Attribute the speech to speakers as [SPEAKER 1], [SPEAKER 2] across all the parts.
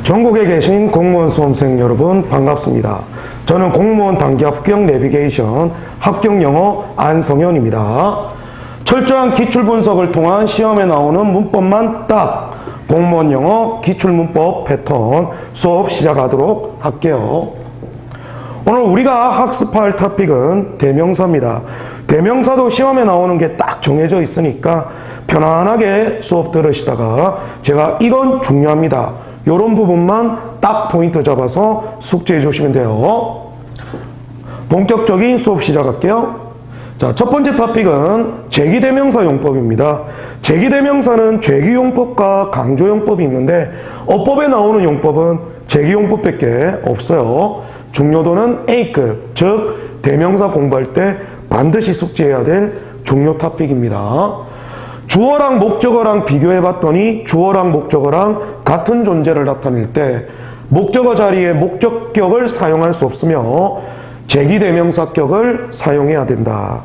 [SPEAKER 1] 전국에 계신 공무원 수험생 여러분 반갑습니다. 저는 공무원 단기 합격 내비게이션 합격 영어 안성현입니다. 철저한 기출 분석을 통한 시험에 나오는 문법만 딱 공무원 영어 기출문법 패턴 수업 시작하도록 할게요. 오늘 우리가 학습할 토픽은 대명사입니다. 대명사도 시험에 나오는 게 딱 정해져 있으니까 편안하게 수업 들으시다가 제가 이건 중요합니다, 이런 부분만 딱 포인트 잡아서 숙제해 주시면 돼요. 본격적인 수업 시작할게요. 자, 첫 번째 토픽은 제기대명사 용법입니다. 제기대명사는 죄기용법과 강조용법이 있는데 어법에 나오는 용법은 제기용법밖에 없어요. 중요도는 A급, 즉 대명사 공부할 때 반드시 숙지해야 될 중요 토픽입니다. 주어랑 목적어랑 비교해봤더니 주어랑 목적어랑 같은 존재를 나타낼 때 목적어 자리에 목적격을 사용할 수 없으며 제기대명사격을 사용해야 된다.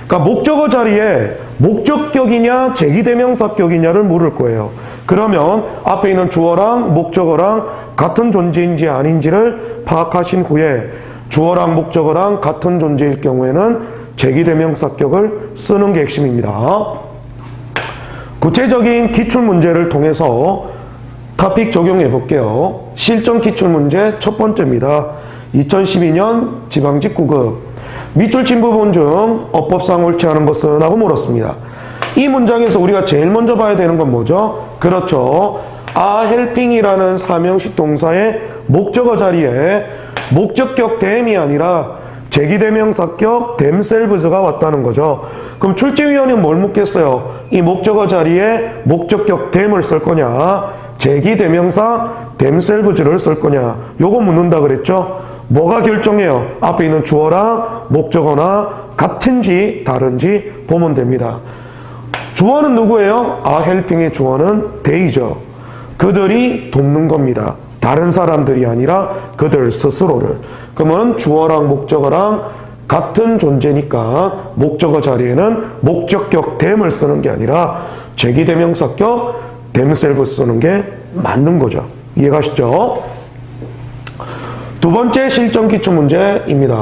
[SPEAKER 1] 그러니까 목적어 자리에 목적격이냐 제기대명사격이냐를 물을 거예요. 그러면 앞에 있는 주어랑 목적어랑 같은 존재인지 아닌지를 파악하신 후에 주어랑 목적어랑 같은 존재일 경우에는 제기대명사격을 쓰는 게 핵심입니다. 구체적인 기출문제를 통해서 토픽 적용해 볼게요. 실전 기출문제 첫 번째입니다. 2012년 지방직 9급 밑줄 친 부분 중 어법상 옳지 않은 것은 하고 물었습니다. 이 문장에서 우리가 제일 먼저 봐야 되는 건 뭐죠? 그렇죠. helping이라는 사명식 동사의 목적어 자리에 목적격 them이 아니라 제기대명사격 themselves가 왔다는 거죠. 그럼 출제위원은 뭘 묻겠어요? 이 목적어 자리에 목적격 them을 쓸 거냐, 제기대명사 themselves를 쓸 거냐, 요거 묻는다 그랬죠? 뭐가 결정해요? 앞에 있는 주어랑 목적어나 같은지 다른지 보면 됩니다. 주어는 누구예요? helping의 주어는 they죠. 그들이 돕는 겁니다. 다른 사람들이 아니라 그들 스스로를. 그러면 주어랑 목적어랑 같은 존재니까 목적어 자리에는 목적격 them을 쓰는 게 아니라 제기대명사격 themselves 쓰는 게 맞는 거죠. 이해가시죠? 두 번째 실전 기출문제입니다.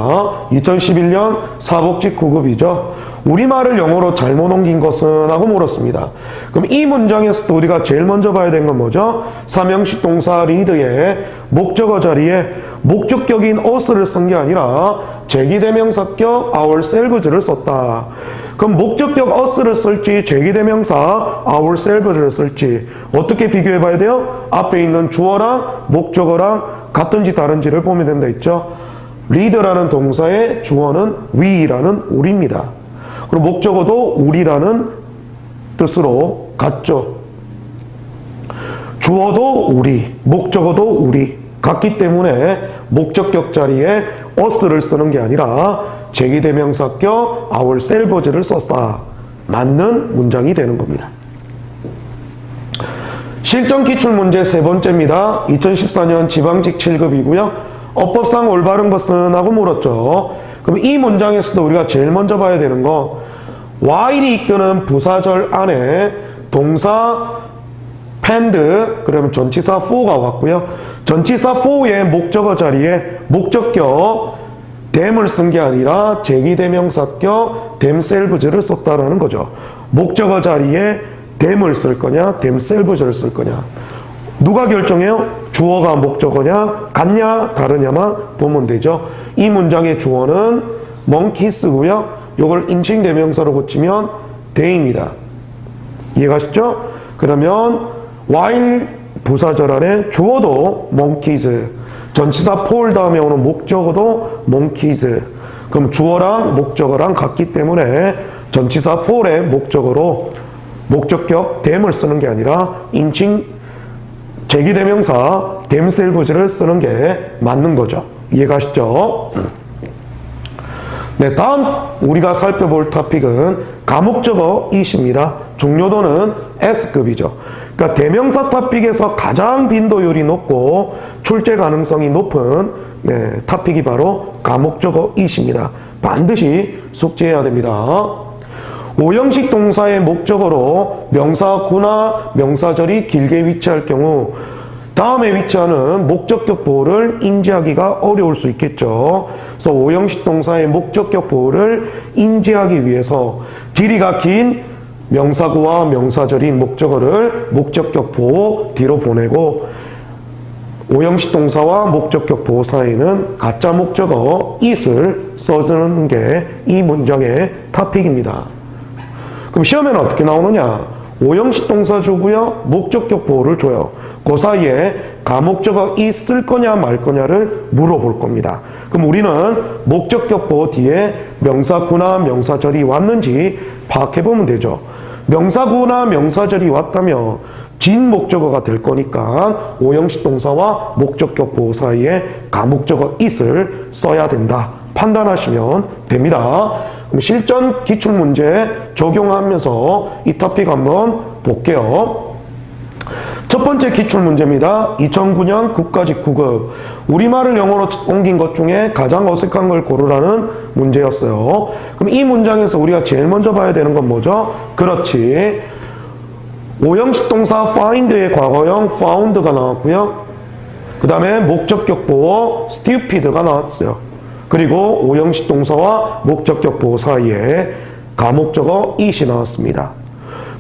[SPEAKER 1] 2011년 사복직 9급이죠. 우리말을 영어로 잘못 옮긴 것은 하고 물었습니다. 그럼 이 문장에서도 우리가 제일 먼저 봐야 되는 건 뭐죠? 사명식 동사 리드의 목적어 자리에 목적격인 us를 쓴 게 아니라 제기대명사격 ourselves를 썼다. 그럼 목적격 us를 쓸지 제기대명사 ourselves를 쓸지 어떻게 비교해 봐야 돼요? 앞에 있는 주어랑 목적어랑 같은지 다른지를 보면 된다 했죠. lead라는 동사의 주어는 we라는 우리입니다. 그리고 목적어도 우리라는 뜻으로 같죠. 주어도 우리, 목적어도 우리 같기 때문에 목적격 자리에 us를 쓰는 게 아니라 제기대명사격 ourselves를 썼다. 맞는 문장이 되는 겁니다. 실전 기출문제 세 번째입니다. 2014년 지방직 7급이고요. 어법상 올바른 것은 하고 물었죠. 그럼 이 문장에서도 우리가 제일 먼저 봐야 되는 거, while이 이끄는 부사절 안에 동사 pend, 그러면 전치사 for가 왔고요. 전치사 for의 목적어 자리에 목적격 them을 쓴 게 아니라 제기대명사격 themselves를 썼다라는 거죠. 목적어 자리에 them을 쓸 거냐, themselves를 쓸 거냐. 누가 결정해요? 주어가 목적어냐, 같냐, 다르냐만 보면 되죠. 이 문장의 주어는 monkeys고요. 이걸 인칭대명사로 고치면 they입니다. 이해가시죠? 그러면 while 부사절 안에 주어도 monkeys, 전치사 for 다음에 오는 목적어도 monkeys. 그럼 주어랑 목적어랑 같기 때문에 전치사 for의 목적어로 목적격 them을 쓰는 게 아니라 인칭 제기대명사 themselves를 쓰는 게 맞는 거죠. 이해가시죠? 네, 다음 우리가 살펴볼 토픽은 가목적어 it입니다. 중요도는 S급이죠. 그러니까 대명사 토픽에서 가장 빈도율이 높고 출제 가능성이 높은 토픽이 바로 가목적어 it입니다. 반드시 숙지해야 됩니다. 오형식 동사의 목적어로 명사구나 명사절이 길게 위치할 경우 다음에 위치하는 목적격 보호를 인지하기가 어려울 수 있겠죠. 그래서 오형식 동사의 목적격 보호를 인지하기 위해서 길이가 긴 명사구와 명사절인 목적어를 목적격 보호 뒤로 보내고 오형식 동사와 목적격 보호 사이에는 가짜 목적어 it을 써주는 게 이 문장의 토픽입니다. 그럼 시험에는 어떻게 나오느냐? 오형식 동사 주고요, 목적격 보호를 줘요. 그 사이에 가목적어 it 쓸 거냐 말 거냐를 물어볼 겁니다. 그럼 우리는 목적격 보호 뒤에 명사구나 명사절이 왔는지 파악해보면 되죠. 명사구나 명사절이 왔다면 진 목적어가 될 거니까 오형식 동사와 목적격 보호 사이에 가목적어 it을 써야 된다. 판단하시면 됩니다. 그럼 실전 기출문제 적용하면서 이 토픽 한번 볼게요. 첫 번째 기출문제입니다. 2009년 국가직 9급 우리말을 영어로 옮긴 것 중에 가장 어색한 걸 고르라는 문제였어요. 그럼 이 문장에서 우리가 제일 먼저 봐야 되는 건 뭐죠? 그렇지. 오형식 동사 find의 과거형 found가 나왔고요. 그 다음에 목적격 보호 stupid가 나왔어요. 그리고 오형식 동사와 목적격 보호 사이에 가목적어 it이 나왔습니다.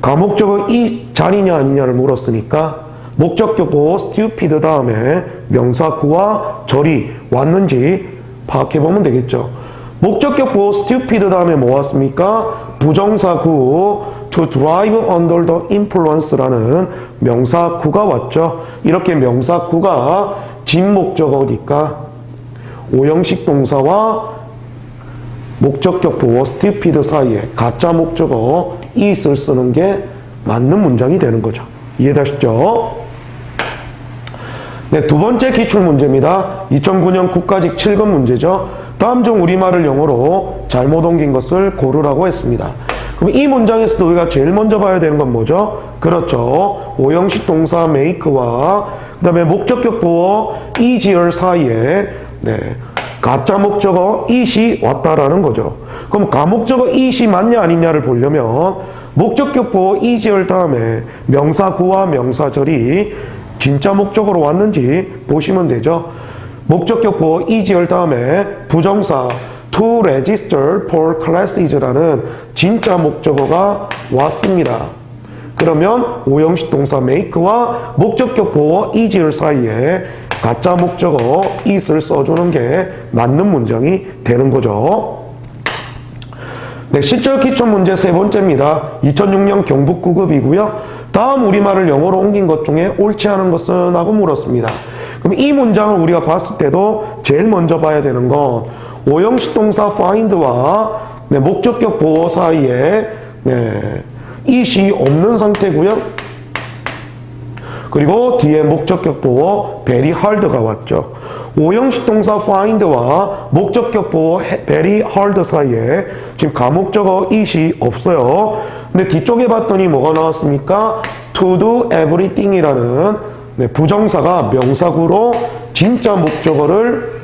[SPEAKER 1] 가목적어 it 자리냐 아니냐를 물었으니까 목적격 보호 stupid 다음에 명사구와 절이 왔는지 파악해보면 되겠죠. 목적격 보호 stupid 다음에 뭐 왔습니까? 부정사구 to drive under the influence라는 명사구가 왔죠. 이렇게 명사구가 진목적어니까 오형식 동사와 목적격 보호 stupid 사이에 가짜 목적어 it을 쓰는 게 맞는 문장이 되는 거죠. 이해되셨죠? 네, 두 번째 기출문제입니다. 2009년 국가직 7급 문제죠. 다음 중 우리말을 영어로 잘못 옮긴 것을 고르라고 했습니다. 그럼 이 문장에서도 우리가 제일 먼저 봐야 되는 건 뭐죠? 그렇죠. 오형식 동사 make와 그 다음에 목적격 보호 easier 사이에 가짜 목적어 it이 왔다라는 거죠. 그럼 가목적어 it이 맞냐 아니냐를 보려면 목적격 보호 easier 다음에 명사구와 명사절이 진짜 목적어로 왔는지 보시면 되죠. 목적격 보호 easier 다음에 부정사 to register for classes라는 진짜 목적어가 왔습니다. 그러면 오형식 동사 make와 목적격 보호 easier 사이에 가짜 목적어 it을 써주는 게 맞는 문장이 되는 거죠. 네, 실전 기출 문제 세 번째입니다. 2006년 경북 9급이고요. 다음 우리말을 영어로 옮긴 것 중에 옳지 않은 것은? 하고 물었습니다. 그럼 이 문장을 우리가 봤을 때도 제일 먼저 봐야 되는 건 오형식 동사 find와 목적격 보호 사이에 it이 없는 상태고요. 그리고 뒤에 목적격 보호 very hard가 왔죠. 오형식 동사 find와 목적격 보호 very hard 사이에 지금 가목적어 it이 없어요. 근데 뒤쪽에 봤더니 뭐가 나왔습니까? to do everything이라는 부정사가 명사구로 진짜 목적어를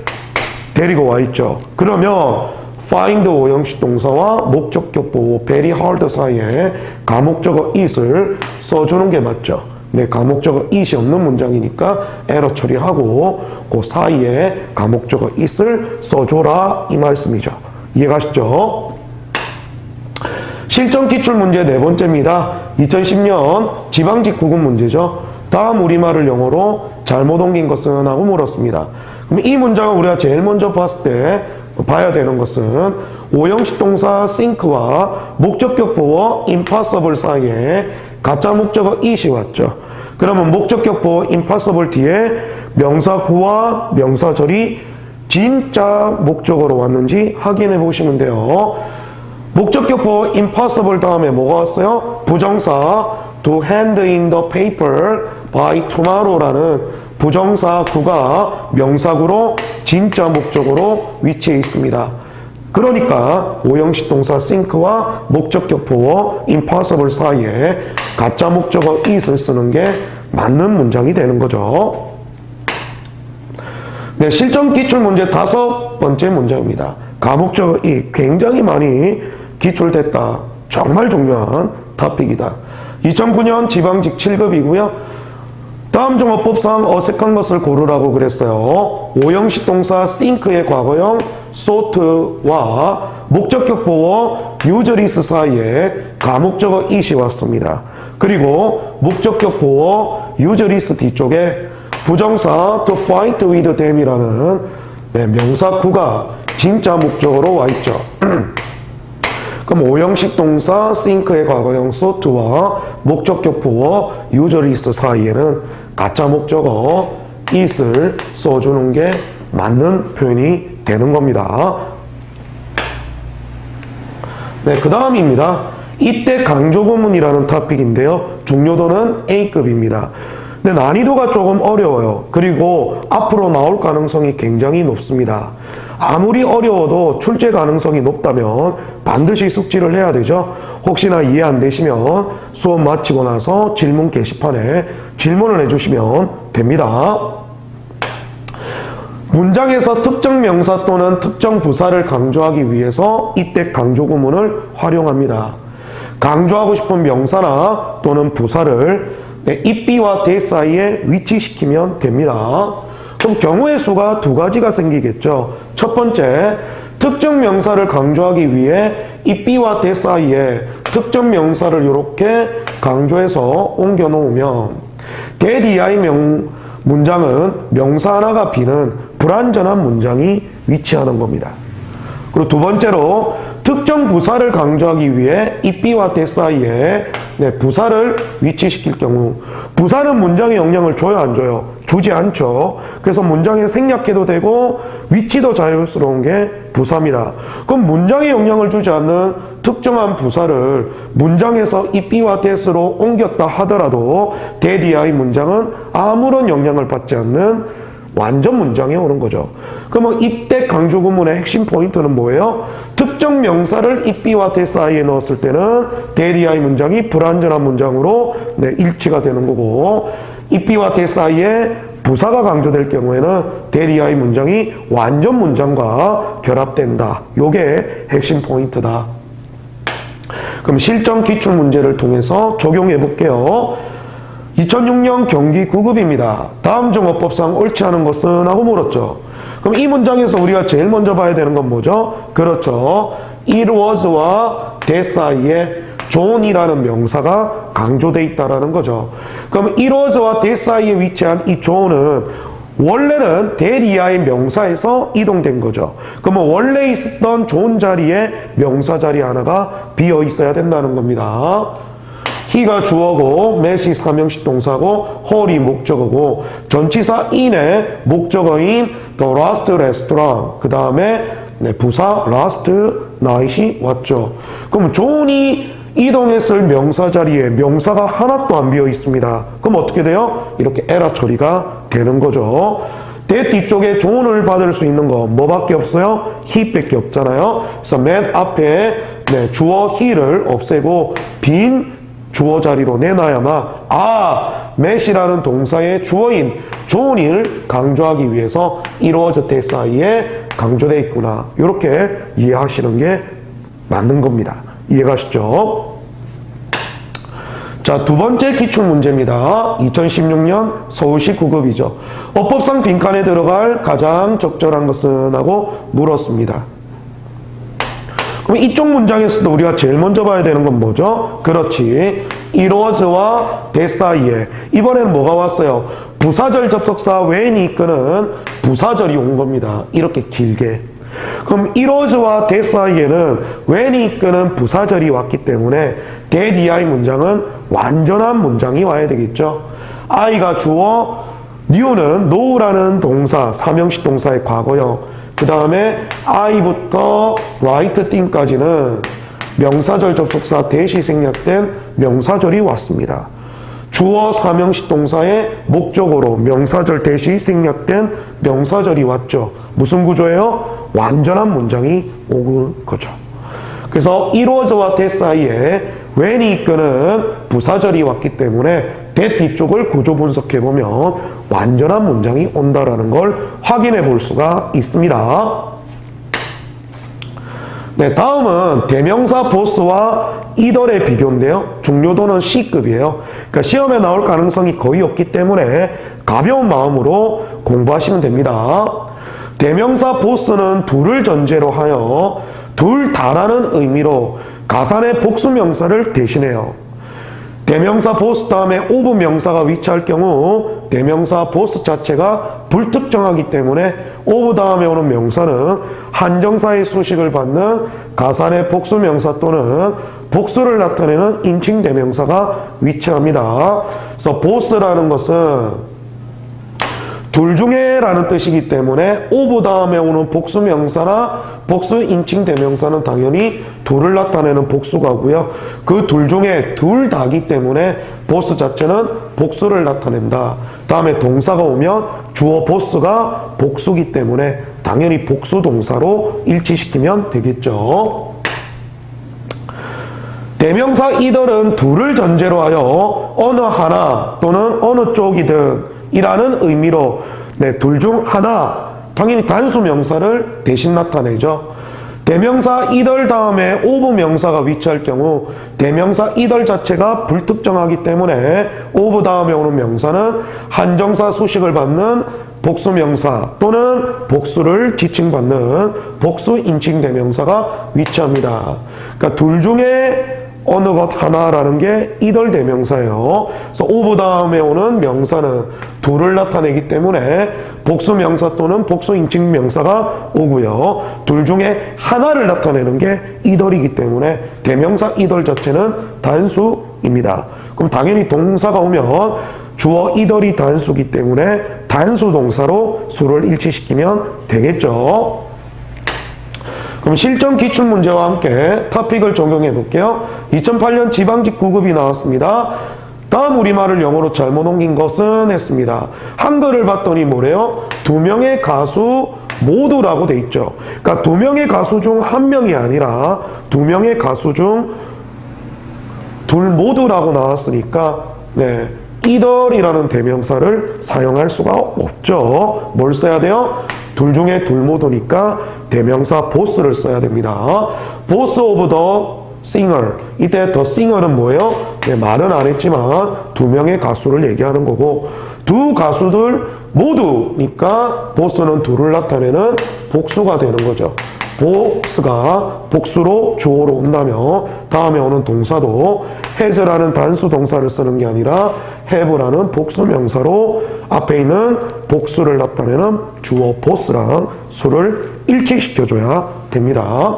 [SPEAKER 1] 데리고 와 있죠. 그러면 find 오형식 동사와 목적격 보호 very hard 사이에 가목적어 it을 써주는 게 맞죠. 네, 가목적어 it이 없는 문장이니까 에러 처리하고 그 사이에 가목적어 it을 써줘라 이 말씀이죠. 이해가시죠? 실전 기출 문제 네 번째입니다. 2010년 지방직 9급 문제죠. 다음 우리말을 영어로 잘못 옮긴 것은? 하고 물었습니다. 그럼 이 문장을 우리가 제일 먼저 봤을 때 봐야 되는 것은 오형식 동사 think와 목적격 보호 impossible 사이에 가짜 목적어 it이 왔죠. 그러면 목적격 보호 impossible 뒤에 명사구와 명사절이 진짜 목적어로 왔는지 확인해 보시면 돼요. 목적격 보호 impossible 다음에 뭐가 왔어요? 부정사 to hand in the paper by tomorrow라는 부정사구가 명사구로 진짜 목적어로 위치해 있습니다. 그러니까 오형식 동사 think와 목적격 보호 impossible 사이에 가짜 목적어 it을 쓰는 게 맞는 문장이 되는 거죠. 네, 실전 기출 문제 다섯 번째 문제입니다. 가목적어 it 굉장히 많이 기출됐다. 정말 중요한 토픽이다. 2009년 지방직 7급이고요. 다음 중 어법상 어색한 것을 고르라고 그랬어요. 오형식 동사 think의 과거형 sought와 목적격 보어 usually 사이에 가목적어 it이 왔습니다. 그리고 목적격 보어 usually 뒤쪽에 부정사 to fight with them이라는 명사 구가 진짜 목적어로 와 있죠. 그럼 오형식 동사 think의 과거형 sought와 목적격 보어 usually 사이에는 가짜 목적어 it을 써주는 게 맞는 표현이 되는 겁니다. 네, 그 다음입니다. 이때 강조구문이라는 토픽인데요. 중요도는 A급입니다. 근데 난이도가 조금 어려워요. 그리고 앞으로 나올 가능성이 굉장히 높습니다. 아무리 어려워도 출제 가능성이 높다면 반드시 숙지를 해야 되죠. 혹시나 이해 안 되시면 수업 마치고 나서 질문 게시판에 질문을 해주시면 됩니다. 문장에서 특정 명사 또는 특정 부사를 강조하기 위해서 이때 강조구문을 활용합니다. 강조하고 싶은 명사나 또는 부사를 itbe와 that 사이에 위치시키면 됩니다. 그럼 경우의 수가 두 가지가 생기겠죠. 첫 번째, 특정 명사를 강조하기 위해 itbe와 that 사이에 특정 명사를 이렇게 강조해서 옮겨 놓으면 that 문장은 명사 하나가 비는 불완전한 문장이 위치하는 겁니다. 그리고 두 번째로 특정 부사를 강조하기 위해 itbe와 that 사이에 부사를 위치시킬 경우 부사는 문장에 영향을 줘요, 안 줘요? 주지 않죠. 그래서 문장에 생략해도 되고 위치도 자유스러운 게 부사입니다. 그럼 문장에 영향을 주지 않는 특정한 부사를 문장에서 itbe와 that으로 옮겼다 하더라도 that 문장은 아무런 영향을 받지 않는 완전 문장에 오는 거죠. 그러면 이때 강조구문의 핵심 포인트는 뭐예요? 특정 명사를 itbe와 that 사이에 넣었을 때는 that 문장이 불완전한 문장으로 일치가 되는 거고 itbe와 that 사이에 부사가 강조될 경우에는 that 문장이 완전 문장과 결합된다. 요게 핵심 포인트다. 그럼 실전 기출 문제를 통해서 적용해 볼게요. 2006년 경기 9급입니다. 다음 중 어법상 옳지 않은 것은? 하고 물었죠. 그럼 이 문장에서 우리가 제일 먼저 봐야 되는 건 뭐죠? 그렇죠. it was와 that 사이에 john이라는 명사가 강조되어 있다는 거죠. 그럼 it was와 that 사이에 위치한 이 john은 원래는 that 이하의 명사에서 이동된 거죠. 그러면 원래 있었던 john 자리에 명사 자리 하나가 비어 있어야 된다는 겁니다. he가 주어고 mat이 사명식 동사고 whole이 목적어고 전치사 in의 목적어인 the last restaurant 그 다음에 부사 last night이 왔죠. 그럼 john이 이동했을 명사 자리에 명사가 하나도 안 비어 있습니다. 그럼 어떻게 돼요? 이렇게 에러 처리가 되는 거죠. that 뒤쪽에 john을 받을 수 있는 거 뭐밖에 없어요? he 밖에 없잖아요. 그래서 맨 앞에 주어 he를 없애고 빈 주어 자리로 내놔야만 mat이라는 동사의 주어인 john을 강조하기 위해서 it was that 사이에 강조되어 있구나. 이렇게 이해하시는 게 맞는 겁니다. 이해가시죠? 자, 두 번째 기출 문제입니다. 2016년 서울시 9급이죠. 어법상 빈칸에 들어갈 가장 적절한 것은? 하고 물었습니다. 그럼 이쪽 문장에서도 우리가 제일 먼저 봐야 되는 건 뭐죠? 그렇지. it was와 that 사이에 이번에는 뭐가 왔어요? 부사절 접속사 when이 이끄는 부사절이 온 겁니다. 이렇게 길게. 그럼 it was와 that 사이에는 when이 이끄는 부사절이 왔기 때문에 that 문장은 완전한 문장이 와야 되겠죠. I가 주어, new는 know라는 동사, 사명식 동사의 과거형 그 다음에 I부터 write thing까지는 명사절 접속사 that이 생략된 명사절이 왔습니다. 주어 사명식 동사의 목적어로 명사절 that이 생략된 명사절이 왔죠. 무슨 구조예요? 완전한 문장이 온 거죠. 그래서 it was와 that 사이에 when이 이끄는 부사절이 왔기 때문에 that 뒤쪽을 구조 분석해보면 완전한 문장이 온다라는 걸 확인해 볼 수가 있습니다. 네, 다음은 대명사 보스와 이덜의 비교인데요. 중요도는 C급이에요. 그러니까 시험에 나올 가능성이 거의 없기 때문에 가벼운 마음으로 공부하시면 됩니다. 대명사 보스는 둘을 전제로 하여 둘 다라는 의미로 가산의 복수명사를 대신해요. 대명사 보스 다음에 오브 명사가 위치할 경우 대명사 보스 자체가 불특정하기 때문에 오브 다음에 오는 명사는 한정사의 수식을 받는 가산의 복수명사 또는 복수를 나타내는 인칭 대명사가 위치합니다. 그래서 보스라는 것은 둘 중에 라는 뜻이기 때문에 오브 다음에 오는 복수명사나 복수 인칭 대명사는 당연히 둘을 나타내는 복수가고요. 그 둘 중에 둘 다기 때문에 보스 자체는 복수를 나타낸다. 다음에 동사가 오면 주어 보스가 복수기 때문에 당연히 복수 동사로 일치시키면 되겠죠. 대명사 이들은 둘을 전제로 하여 어느 하나 또는 어느 쪽이든 이라는 의미로 둘 중 하나, 당연히 단수 명사를 대신 나타내죠. 대명사 이덜 다음에 오브 명사가 위치할 경우 대명사 이덜 자체가 불특정하기 때문에 오브 다음에 오는 명사는 한정사 수식을 받는 복수명사 또는 복수를 지칭받는 복수 인칭 대명사가 위치합니다. 그러니까 둘 중에 어느 것 하나라는 게 이덜 대명사예요. 그래서 오브 다음에 오는 명사는 둘을 나타내기 때문에 복수 명사 또는 복수 인칭 명사가 오고요. 둘 중에 하나를 나타내는 게 이덜이기 때문에 대명사 이덜 자체는 단수입니다. 그럼 당연히 동사가 오면 주어 이덜이 단수기 때문에 단수 동사로 수를 일치시키면 되겠죠. 그럼 실전 기출문제와 함께 토픽을 적용해 볼게요. 2008년 지방직 9급이 나왔습니다. 다음 우리말을 영어로 잘못 옮긴 것은 했습니다. 한글을 봤더니 뭐래요? 두 명의 가수 모두라고 돼 있죠. 그러니까 두 명의 가수 중 한 명이 아니라 두 명의 가수 중 둘 모두라고 나왔으니까 이덜이라는 대명사를 사용할 수가 없죠. 뭘 써야 돼요? 둘 중에 둘 모두니까 대명사 보스를 써야 됩니다. 보스 오브 더 싱어. 이때 더 싱어는 뭐예요? 말은 안 했지만 두 명의 가수를 얘기하는 거고 두 가수들 모두니까 보스는 둘을 나타내는 복수가 되는 거죠. 보스가 복수로 주어로 온다면 다음에 오는 동사도 has라는 단수 동사를 쓰는 게 아니라 have라는 복수 명사로 앞에 있는 복수를 나타내는 주어 보스랑 수를 일치시켜줘야 됩니다.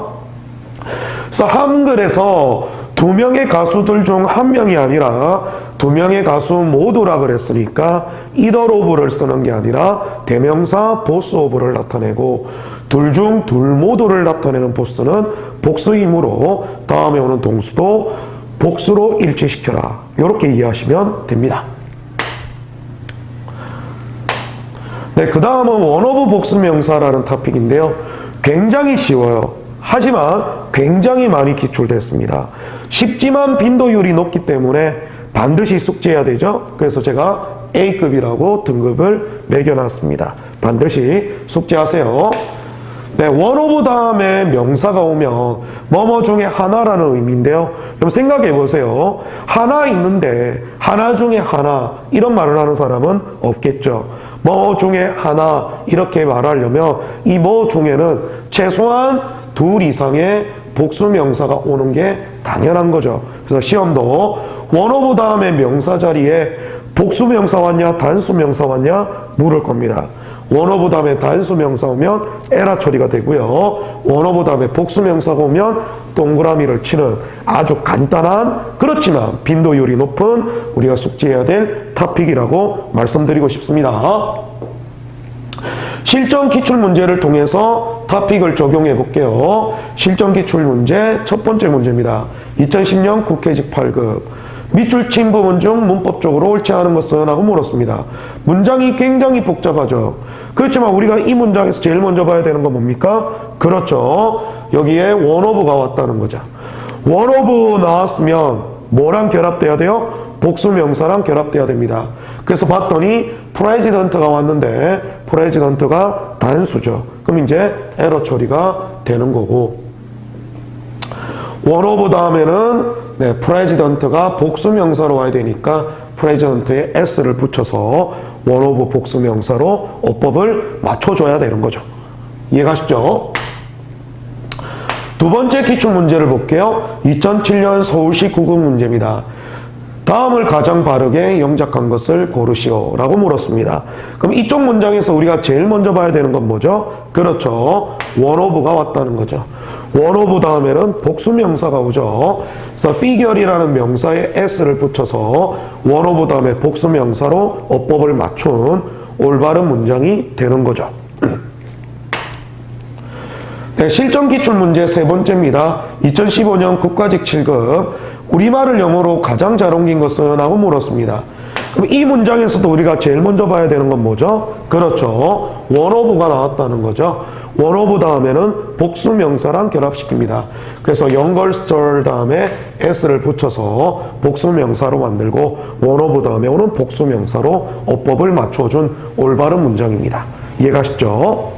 [SPEAKER 1] 그래서 한글에서 두 명의 가수들 중 한 명이 아니라 두 명의 가수 모두라 그랬으니까 either of를 쓰는 게 아니라 대명사 both of를 나타내고 둘 중 둘 모두를 나타내는 보스는 복수이므로 다음에 오는 동수도 복수로 일치시켜라. 이렇게 이해하시면 됩니다. 그 다음은 원어브 복수명사라는 토픽인데요. 굉장히 쉬워요. 하지만 굉장히 많이 기출됐습니다. 쉽지만 빈도율이 높기 때문에 반드시 숙지해야 되죠. 그래서 제가 A급이라고 등급을 매겨놨습니다. 반드시 숙지하세요. 원 오브 다음에 명사가 오면 뭐뭐 중에 하나라는 의미인데요. 여러분 생각해 보세요. 하나 있는데 하나 중에 하나 이런 말을 하는 사람은 없겠죠. 뭐 중에 하나 이렇게 말하려면 이 뭐 중에는 최소한 둘 이상의 복수 명사가 오는 게 당연한 거죠. 그래서 시험도 원 오브 다음에 명사 자리에 복수 명사 왔냐 단수 명사 왔냐 물을 겁니다. 원 오브 다음에 단수 명사 오면 에라 처리가 되고요. 원 오브 다음에 복수 명사가 오면 동그라미를 치는 아주 간단한 그렇지만 빈도율이 높은 우리가 숙지해야 될 토픽이라고 말씀드리고 싶습니다. 실전 기출 문제를 통해서 토픽을 적용해 볼게요. 실전 기출 문제 첫 번째 문제입니다. 2010년 국회직 8급. 밑줄 친 부분 중 문법적으로 옳지 않은 것은 하고 물었습니다. 문장이 굉장히 복잡하죠. 그렇지만 우리가 이 문장에서 제일 먼저 봐야 되는 건 뭡니까? 그렇죠. 여기에 원오브가 왔다는 거죠. 원오브 나왔으면 뭐랑 결합돼야 돼요? 복수명사랑 결합돼야 됩니다. 그래서 봤더니 프레지던트가 왔는데 프레지던트가 단수죠. 그럼 이제 에러 처리가 되는 거고 원 오브 다음에는 프레지던트가 복수명사로 와야 되니까 프레지던트에 s를 붙여서 원 오브 복수명사로 어법을 맞춰줘야 되는 거죠. 이해가시죠? 두 번째 기출문제를 볼게요. 2007년 서울시 국어 문제입니다. 다음을 가장 바르게 영작한 것을 고르시오 라고 물었습니다. 그럼 이쪽 문장에서 우리가 제일 먼저 봐야 되는 건 뭐죠? 그렇죠. 원 오브가 왔다는 거죠. 원 오브 다음에는 복수명사가 오죠. 그래서 figure이라는 명사에 s를 붙여서 원 오브 다음에 복수명사로 어법을 맞춘 올바른 문장이 되는 거죠. 네, 실전 기출 문제 세 번째입니다. 2015년 국가직 7급 우리말을 영어로 가장 잘 옮긴 것은? 하고 물었습니다. 그럼 이 문장에서도 우리가 제일 먼저 봐야 되는 건 뭐죠? 그렇죠. 원 오브가 나왔다는 거죠. 원 오브 다음에는 복수명사랑 결합시킵니다. 그래서 연걸스터 다음에 s를 붙여서 복수명사로 만들고 원 오브 다음에 오는 복수명사로 어법을 맞춰준 올바른 문장입니다. 이해가시죠?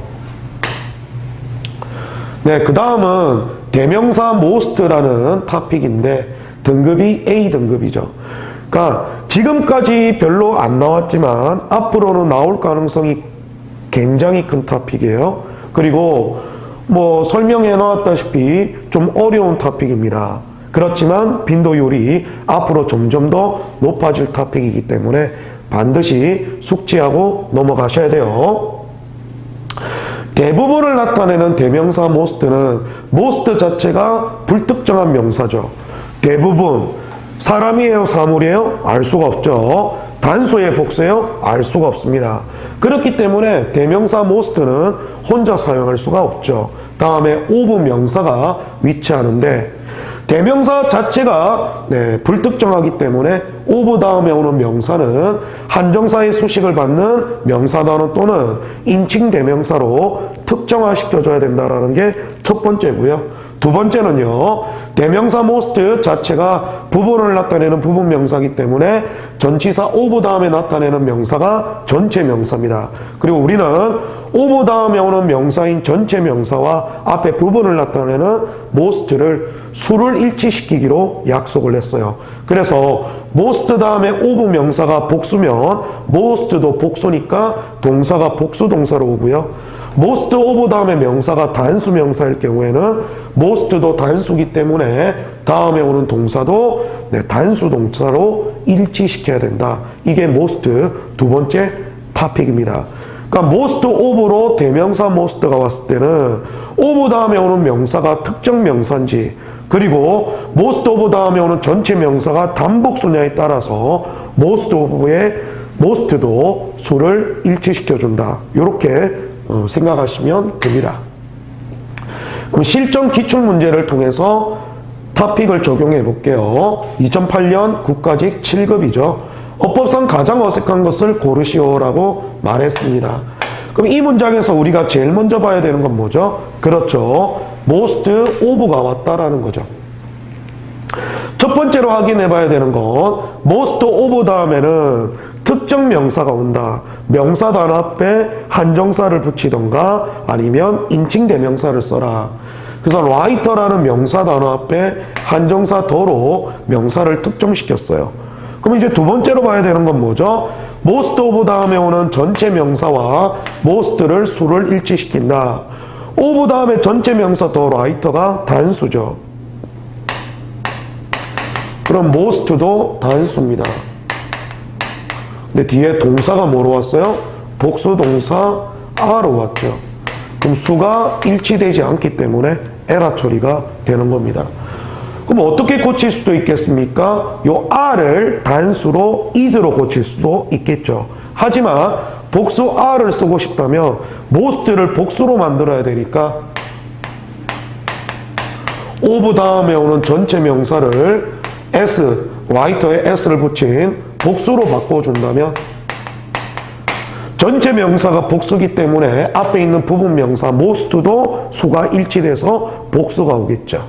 [SPEAKER 1] 네, 그 다음은 대명사 most라는 토픽인데 등급이 A 등급이죠. 그러니까 지금까지 별로 안 나왔지만 앞으로는 나올 가능성이 굉장히 큰 토픽이에요. 그리고 뭐 설명해 놓았다시피 좀 어려운 토픽입니다. 그렇지만 빈도율이 앞으로 점점 더 높아질 토픽이기 때문에 반드시 숙지하고 넘어가셔야 돼요. 대부분을 나타내는 대명사 most는 most 자체가 불특정한 명사죠. 대부분 사람이에요, 사물이에요? 알 수가 없죠. 단수의 복수예요? 알 수가 없습니다. 그렇기 때문에 대명사 most는 혼자 사용할 수가 없죠. 다음에 of 명사가 위치하는데 대명사 자체가 불특정하기 때문에 of 다음에 오는 명사는 한정사의 수식을 받는 명사단어 또는 인칭 대명사로 특정화시켜줘야 된다는 게 첫 번째고요. 두 번째는요, 대명사 most 자체가 부분을 나타내는 부분 명사이기 때문에 전치사 of 다음에 나타내는 명사가 전체 명사입니다. 그리고 우리는 of 다음에 오는 명사인 전체 명사와 앞에 부분을 나타내는 most를 수를 일치시키기로 약속을 했어요. 그래서 most 다음에 of 명사가 복수면 most도 복수니까 동사가 복수 동사로 오고요. most of 다음에 명사가 단수 명사일 경우에는 most도 단수기 때문에 다음에 오는 동사도 단수 동사로 일치시켜야 된다. 이게 most 두 번째 토픽입니다. 그러니까 most of로 대명사 most가 왔을 때는 of 다음에 오는 명사가 특정 명사인지 그리고 most of 다음에 오는 전체 명사가 단복수냐에 따라서 most of의 most도 수를 일치시켜준다. 이렇게 생각하시면 됩니다. 그럼 실전 기출 문제를 통해서 토픽을 적용해 볼게요. 2008년 국가직 7급이죠. 어법상 가장 어색한 것을 고르시오라고 말했습니다. 그럼 이 문장에서 우리가 제일 먼저 봐야 되는 건 뭐죠? 그렇죠. most of가 왔다라는 거죠. 첫 번째로 확인해 봐야 되는 건 most of 다음에는 특정 명사가 온다. 명사 단어 앞에 한정사를 붙이던가 아니면 인칭 대명사를 써라. 그래서 writer라는 명사 단어 앞에 한정사 더로 명사를 특정시켰어요. 그럼 이제 두 번째로 봐야 되는 건 뭐죠? most of 다음에 오는 전체 명사와 most를 수를 일치시킨다. of 다음에 전체 명사 더 writer가 단수죠. 그럼 most도 단수입니다. 근데 뒤에 동사가 뭐로 왔어요? 복수 동사 are로 왔죠. 그럼 수가 일치되지 않기 때문에 에라 처리가 되는 겁니다. 그럼 어떻게 고칠 수도 있겠습니까? 요 are를 단수로 is로 고칠 수도 있겠죠. 하지만 복수 are를 쓰고 싶다면 most를 복수로 만들어야 되니까 of 다음에 오는 전체 명사를 s, writer에 s를 붙인 복수로 바꿔준다면 전체 명사가 복수기 때문에 앞에 있는 부분 명사 most도 수가 일치돼서 복수가 오겠죠.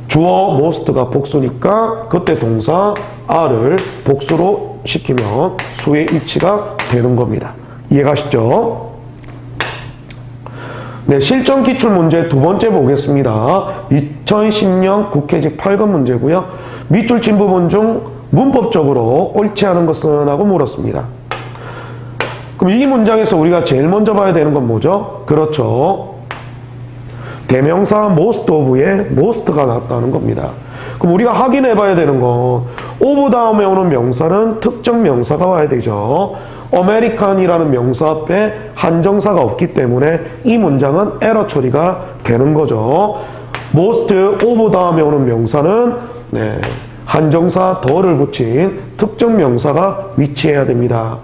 [SPEAKER 1] 주어 most가 복수니까 그때 동사 are를 복수로 시키면 수의 일치가 되는 겁니다. 이해가시죠? 네, 실전 기출문제 두 번째 보겠습니다. 2010년 국회직 8급 문제고요. 밑줄 친 부분 중 문법적으로 옳지 않은 것은 하고 물었습니다. 그럼 이 문장에서 우리가 제일 먼저 봐야 되는 건 뭐죠? 그렇죠. 대명사 most of에 most가 나왔다는 겁니다. 그럼 우리가 확인해 봐야 되는 건 of 다음에 오는 명사는 특정 명사가 와야 되죠. American이라는 명사 앞에 한정사가 없기 때문에 이 문장은 에러 처리가 되는 거죠. most of 다음에 오는 명사는 한정사 더를 붙인 특정 명사가 위치해야 됩니다.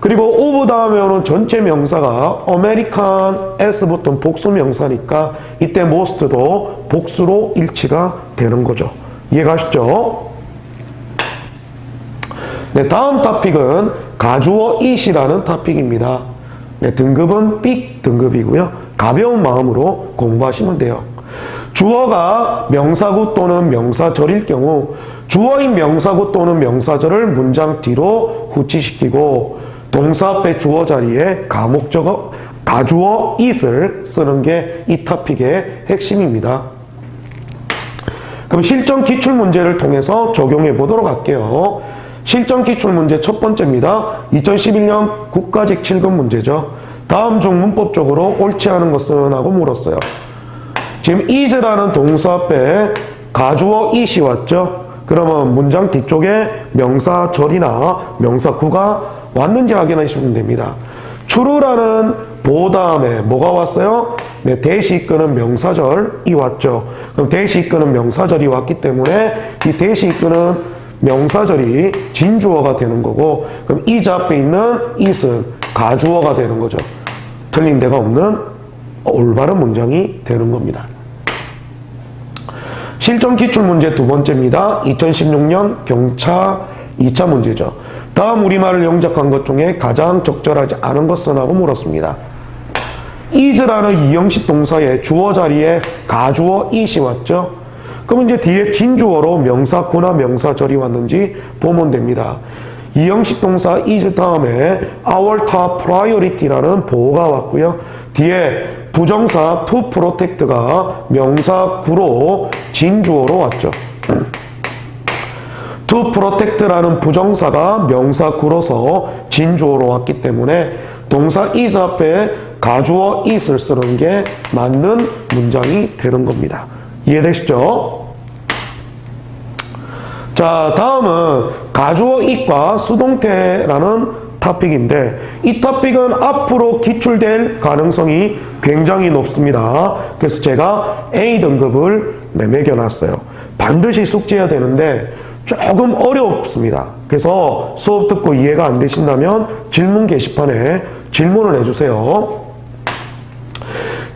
[SPEAKER 1] 그리고 of 다음에 오는 전체 명사가 American s 붙은 복수 명사니까 이때 most도 복수로 일치가 되는 거죠. 이해가시죠? 네, 다음 토픽은 가주어 it이라는 토픽입니다. 네, 등급은 B 등급이고요. 가벼운 마음으로 공부하시면 돼요. 주어가 명사구 또는 명사절일 경우 주어인 명사구 또는 명사절을 문장 뒤로 후치시키고 동사 앞에 주어 자리에 가목적어 가주어 it을 쓰는 게 이 토픽의 핵심입니다. 그럼 실전 기출문제를 통해서 적용해 보도록 할게요. 실전 기출문제 첫 번째입니다. 2011년 국가직 7급 문제죠. 다음 중 문법적으로 옳지 않은 것은 하고 물었어요. 지금 is라는 동사 앞에 가주어 it이 왔죠. 그러면 문장 뒤쪽에 명사절이나 명사구가 왔는지 확인해 주시면 됩니다. true라는 보호 다음에 뭐가 왔어요? 네, 대시 이끄는 명사절이 왔죠. 그럼 대시 이끄는 명사절이 왔기 때문에 이 대시 이끄는 명사절이 진주어가 되는 거고, 그럼 is 앞에 있는 it은 가주어가 되는 거죠. 틀린 데가 없는 올바른 문장이 되는 겁니다. 실전 기출문제 두 번째입니다. 2016년 경차 2차 문제죠. 다음 우리말을 영작한 것 중에 가장 적절하지 않은 것은 하고 물었습니다. is라는 이형식 동사의 주어 자리에 가주어 it이 왔죠. 그럼 이제 뒤에 진주어로 명사구나 명사절이 왔는지 보면 됩니다. 이형식 동사 is 다음에 our top priority라는 보호가 왔고요. 뒤에 부정사 to protect가 명사구로 진주어로 왔죠. to protect라는 부정사가 명사구로서 진주어로 왔기 때문에 동사 is 앞에 가주어 it을 쓰는 게 맞는 문장이 되는 겁니다. 이해되시죠? 자, 다음은 가주어 it과 수동태라는 토픽인데 이 토픽은 앞으로 기출될 가능성이 굉장히 높습니다. 그래서 제가 A 등급을 매겨놨어요. 반드시 숙지해야 되는데 조금 어렵습니다. 그래서 수업 듣고 이해가 안 되신다면 질문 게시판에 질문을 해주세요.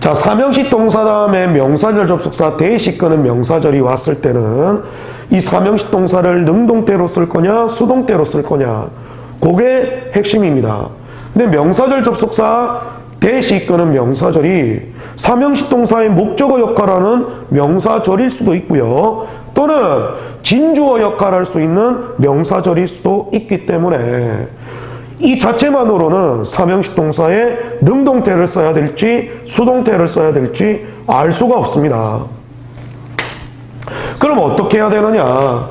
[SPEAKER 1] 자, 사명식 동사 다음에 명사절 접속사 대시 끄는 명사절이 왔을 때는 이 사명식 동사를 능동태로 쓸 거냐 수동태로 쓸 거냐, 그게 핵심입니다. 근데 명사절 접속사 대시 끄는 명사절이 사명식 동사의 목적어 역할하는 명사절일 수도 있고요. 또는 진주어 역할할 수 있는 명사절일 수도 있기 때문에 이 자체만으로는 사명식 동사에 능동태를 써야 될지 수동태를 써야 될지 알 수가 없습니다. 그럼 어떻게 해야 되느냐?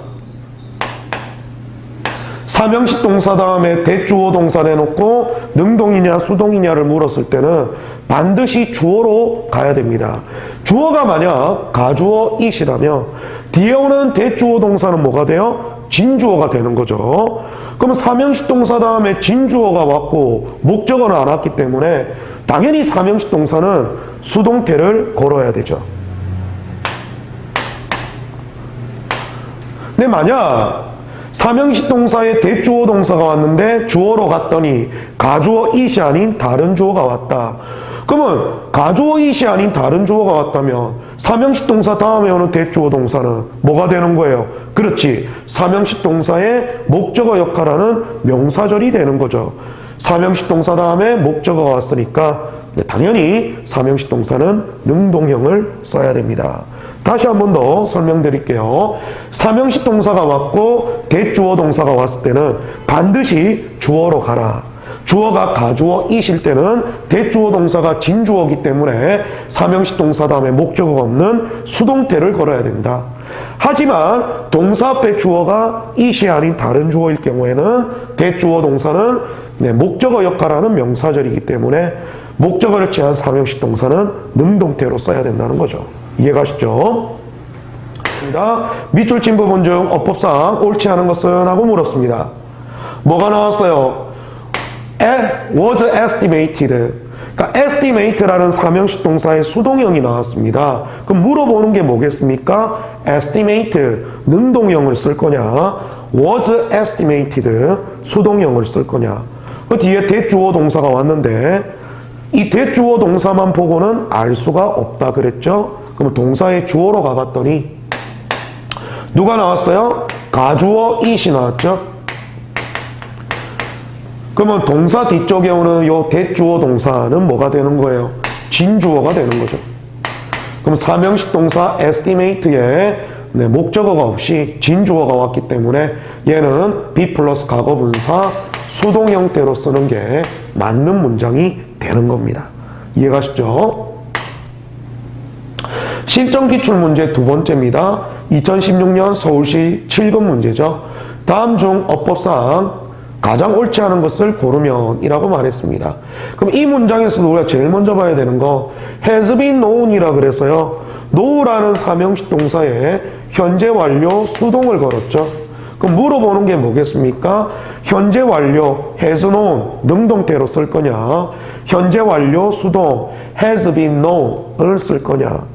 [SPEAKER 1] 사명식 동사 다음에 대주어 동사 내놓고 능동이냐 수동이냐를 물었을 때는 반드시 주어로 가야 됩니다. 주어가 만약 가주어 it이라면 뒤에 오는 대주어 동사는 뭐가 돼요? 진주어가 되는 거죠. 그러면 사명식 동사 다음에 진주어가 왔고 목적어는 안 왔기 때문에 당연히 사명식 동사는 수동태를 걸어야 되죠. 근데 만약 사명식 동사에 대주어 동사가 왔는데 주어로 갔더니 가주어 it이 아닌 다른 주어가 왔다. 그러면 가주어 it이 아닌 다른 주어가 왔다면 사명식 동사 다음에 오는 대주어 동사는 뭐가 되는 거예요? 그렇지, 사명식 동사의 목적어 역할하는 명사절이 되는 거죠. 사명식 동사 다음에 목적어가 왔으니까 당연히 사명식 동사는 능동형을 써야 됩니다. 다시 한 번 더 설명드릴게요. 사명식 동사가 왔고 대주어 동사가 왔을 때는 반드시 주어로 가라. 주어가 가주어 이실 때는 대주어 동사가 진주어이기 때문에 삼형식 동사 다음에 목적어가 없는 수동태를 걸어야 된다. 하지만 동사 앞에 주어가 이시 아닌 다른 주어일 경우에는 대주어 동사는 목적어 역할하는 명사절이기 때문에 목적어를 취한 삼형식 동사는 능동태로 써야 된다는 거죠. 이해가시죠? 밑줄 친 부분 중 어법상 옳지 않은 것은? 하고 물었습니다. 뭐가 나왔어요? was estimated. 그러니까 estimate라는 삼형식 동사의 수동형이 나왔습니다. 그럼 물어보는 게 뭐겠습니까? estimate, 능동형을 쓸 거냐? was estimated, 수동형을 쓸 거냐? 그 뒤에 대주어 동사가 왔는데 이 대주어 동사만 보고는 알 수가 없다 그랬죠? 그럼 동사의 주어로 가봤더니 누가 나왔어요? 가주어 it이 나왔죠? 그러면 동사 뒤쪽에 오는 요 대주어 동사는 뭐가 되는 거예요? 진주어가 되는 거죠. 그럼 삼형식 동사 estimate에 목적어가 없이 진주어가 왔기 때문에 얘는 be 플러스 과거분사 수동 형태로 쓰는 게 맞는 문장이 되는 겁니다. 이해가시죠? 실전 기출문제 두 번째입니다. 2016년 서울시 7급 문제죠. 다음 중 어법상 가장 옳지 않은 것을 고르면 이라고 말했습니다. 그럼 이 문장에서도 우리가 제일 먼저 봐야 되는 거 has been known이라 그래서요. know라는 삼형식 동사에 현재 완료 수동을 걸었죠. 그럼 물어보는 게 뭐겠습니까? 현재 완료 has known 능동태로 쓸 거냐? 현재 완료 수동 has been known을 쓸 거냐?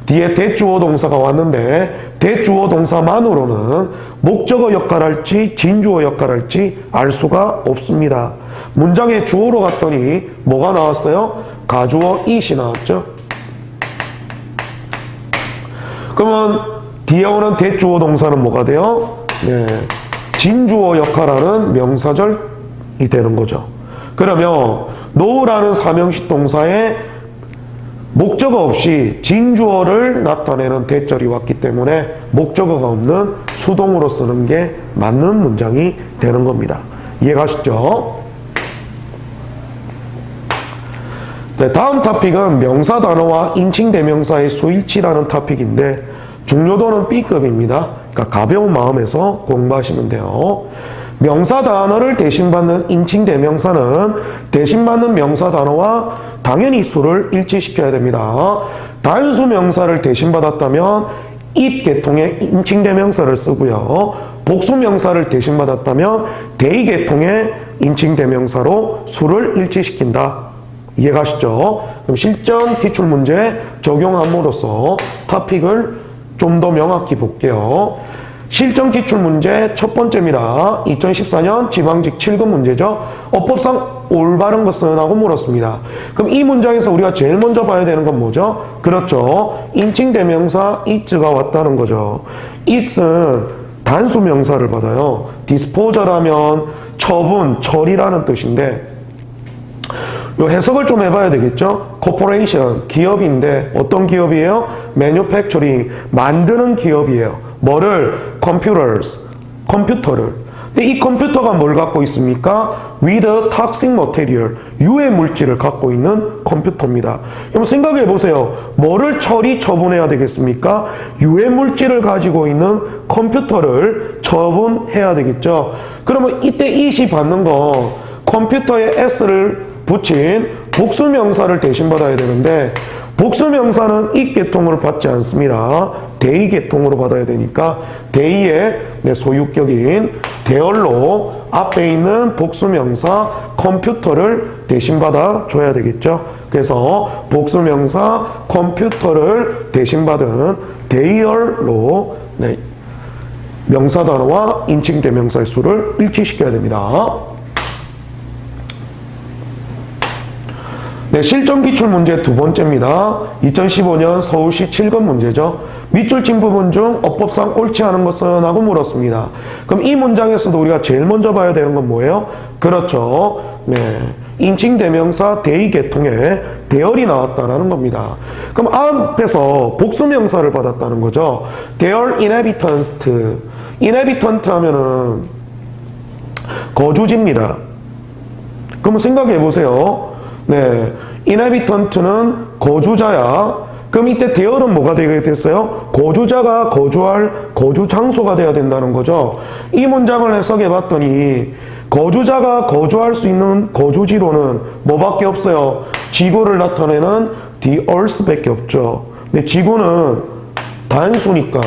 [SPEAKER 1] 뒤에 대주어 동사가 왔는데 대주어 동사만으로는 목적어 역할할지 진주어 역할할지 알 수가 없습니다. 문장의 주어로 갔더니 뭐가 나왔어요? 가주어 it이 나왔죠. 그러면 뒤에 오는 대주어 동사는 뭐가 돼요? 진주어 역할하는 명사절이 되는 거죠. 그러면 know라는 삼형식 동사에 목적어 없이 진주어를 나타내는 대절이 왔기 때문에 목적어가 없는 수동으로 쓰는 게 맞는 문장이 되는 겁니다. 이해가시죠? 네, 다음 토픽은 명사 단어와 인칭 대명사의 수일치라는 토픽인데 중요도는 B급입니다. 그러니까 가벼운 마음에서 공부하시면 돼요. 명사 단어를 대신받는 인칭 대명사는 대신받는 명사 단어와 당연히 수를 일치시켜야 됩니다. 단수 명사를 대신받았다면 it 계통의 인칭 대명사를 쓰고요. 복수 명사를 대신받았다면 they 계통의 인칭 대명사로 수를 일치시킨다. 이해가시죠? 그럼 실전 기출문제 적용함으로써 토픽을 좀 더 명확히 볼게요. 실전 기출문제 첫 번째입니다. 2014년 지방직 7급 문제죠. 어법상 올바른 것은? 하고 물었습니다. 그럼 이 문장에서 우리가 제일 먼저 봐야 되는 건 뭐죠? 그렇죠. 인칭 대명사 it가 왔다는 거죠. it은 단수 명사를 받아요. disposal하면 처분, 처리라는 뜻인데 요 해석을 좀 해봐야 되겠죠? corporation, 기업인데 어떤 기업이에요? manufacturing, 만드는 기업이에요. 뭐를? computers, 컴퓨터를. 근데 이 컴퓨터가 뭘 갖고 있습니까? with toxic material, 유해 물질을 갖고 있는 컴퓨터입니다. 여러분 생각해 보세요. 뭐를 처리, 처분해야 되겠습니까? 유해 물질을 가지고 있는 컴퓨터를 처분해야 되겠죠. 그러면 이때 it이 받는 거 컴퓨터에 s를 붙인 복수명사를 대신 받아야 되는데 복수명사는 it 계통으로 받지 않습니다. they 계통으로 받아야 되니까 they의 소유격인 there로 앞에 있는 복수명사 컴퓨터를 대신 받아 줘야 되겠죠. 그래서 복수명사 컴퓨터를 대신 받은 there로 명사 단어와 인칭 대명사의 수를 일치시켜야 됩니다. 네, 실전 기출 문제 두 번째입니다. 2015년 서울시 7급 문제죠. 밑줄 친 부분 중 어법상 옳지 않은 것은? 하고 물었습니다. 그럼 이 문장에서도 우리가 제일 먼저 봐야 되는 건 뭐예요? 그렇죠. 인칭 대명사 they 계통에 there이 나왔다라는 겁니다. 그럼 앞에서 복수명사를 받았다는 거죠. their inhabitant. inhabitant 하면은 거주지입니다. 그러면 생각해 보세요. 네, inhabitant는 거주자야. 그럼 이때 대열은 뭐가 되게 됐어요? 거주자가 거주할 거주 장소가 돼야 된다는 거죠. 이 문장을 해석해 봤더니 거주자가 거주할 수 있는 거주지로는 뭐밖에 없어요? 지구를 나타내는 the earth밖에 없죠. 근데 지구는 단수니까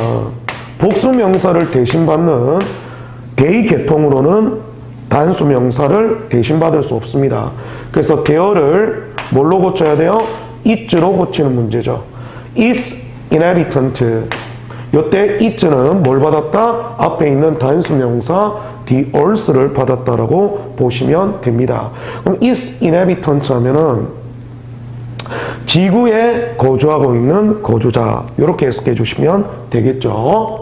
[SPEAKER 1] 복수 명사를 대신받는 대의 계통으로는 단수 명사를 대신받을 수 없습니다. 그래서 대어를 뭘로 고쳐야 돼요? it로 고치는 문제죠. is inhabitant. 이때 it는 뭘 받았다? 앞에 있는 단수 명사 the earth를 받았다라고 보시면 됩니다. 그럼 is inhabitant 하면은 지구에 거주하고 있는 거주자, 이렇게 해석해 주시면 되겠죠.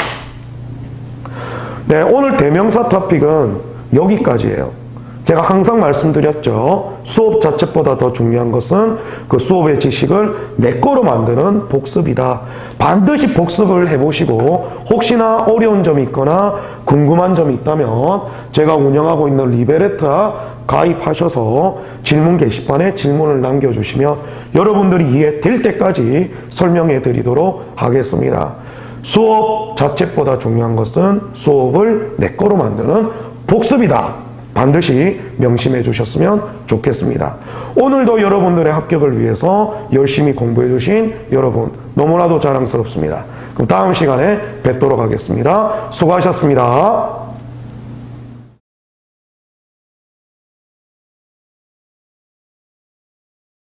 [SPEAKER 1] 네, 오늘 대명사 토픽은 여기까지예요. 제가 항상 말씀드렸죠. 수업 자체보다 더 중요한 것은 그 수업의 지식을 내 거로 만드는 복습이다. 반드시 복습을 해보시고 혹시나 어려운 점이 있거나 궁금한 점이 있다면 제가 운영하고 있는 리베레타 가입하셔서 질문 게시판에 질문을 남겨주시면 여러분들이 이해될 때까지 설명해 드리도록 하겠습니다. 수업 자체보다 중요한 것은 수업을 내 거로 만드는 복습이다. 반드시 명심해 주셨으면 좋겠습니다. 오늘도 여러분들의 합격을 위해서 열심히 공부해 주신 여러분 너무나도 자랑스럽습니다. 그럼 다음 시간에 뵙도록 하겠습니다. 수고하셨습니다.